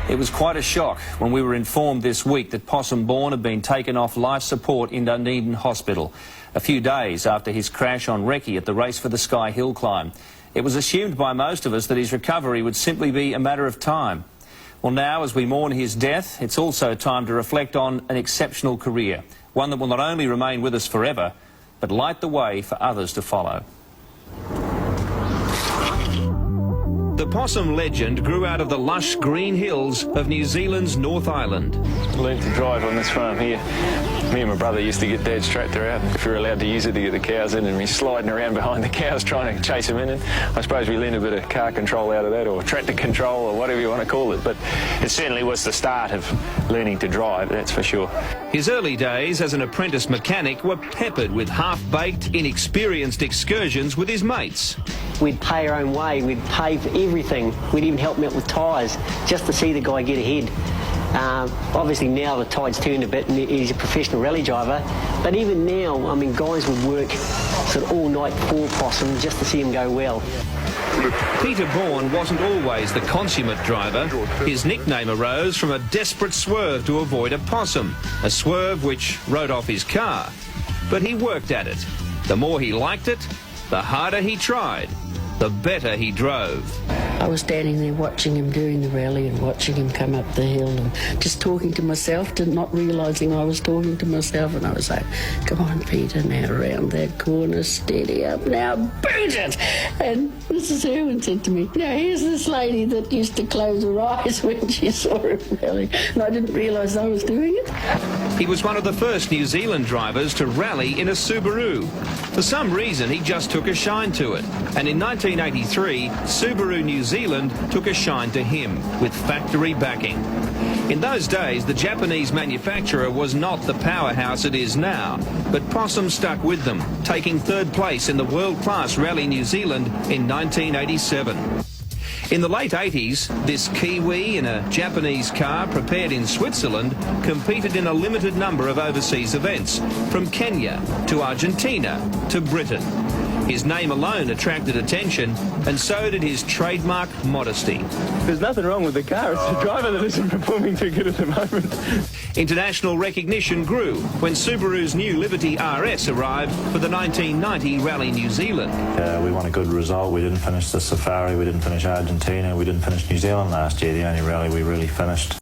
It was quite a shock when we were informed this week that Possum Borne had been taken off life support in Dunedin Hospital a few days after his crash on recce at the Race for the Sky hill climb. It was assumed by most of us that his recovery would simply be a matter of time. Well, now, as we mourn his death, it's also time to reflect on an exceptional career, one that will not only remain with us forever, but light the way for others to follow. The Possum legend grew out of the lush green hills of New Zealand's North Island. Learned to drive on this farm here. Me and my brother used to get Dad's tractor out if we were allowed to use it to get the cows in, and we're sliding around behind the cows trying to chase them in. And I suppose we learned a bit of car control out of that, or tractor control, or whatever you want to call it. But it certainly was the start of learning to drive, that's for sure. His early days as an apprentice mechanic were peppered with half-baked, inexperienced excursions with his mates. We'd pay our own way, we'd pay for everything. We'd even help him out with tyres, just to see the guy get ahead. Obviously now the tide's turned a bit and he's a professional rally driver, but even now, I mean, guys would work sort of all night for Possum just to see him go well. Peter Borne wasn't always the consummate driver. His nickname arose from a desperate swerve to avoid a possum, a swerve which wrote off his car. But he worked at it. The more he liked it, the harder he tried, the better he drove. I was standing there watching him doing the rally and watching him come up the hill and just talking to myself, not realising I was talking to myself, and I was like, come on, Peter, now around that corner, steady up, now boot it! And Mrs. Irwin said to me, now here's this lady that used to close her eyes when she saw him rally, and I didn't realise I was doing it. He was one of the first New Zealand drivers to rally in a Subaru. For some reason, he just took a shine to it. And in 1983, Subaru New Zealand took a shine to him with factory backing. In those days, the Japanese manufacturer was not the powerhouse it is now, but Possum stuck with them, taking third place in the world-class Rally New Zealand in 1987. In the late 80s, this Kiwi in a Japanese car prepared in Switzerland competed in a limited number of overseas events, from Kenya to Argentina to Britain. His name alone attracted attention, and so did his trademark modesty. There's nothing wrong with the car, it's the driver that isn't performing too good at the moment. International recognition grew when Subaru's new Liberty RS arrived for the 1990 Rally New Zealand. We won a good result. We didn't finish the Safari, we didn't finish Argentina, we didn't finish New Zealand last year, the only rally we really finished.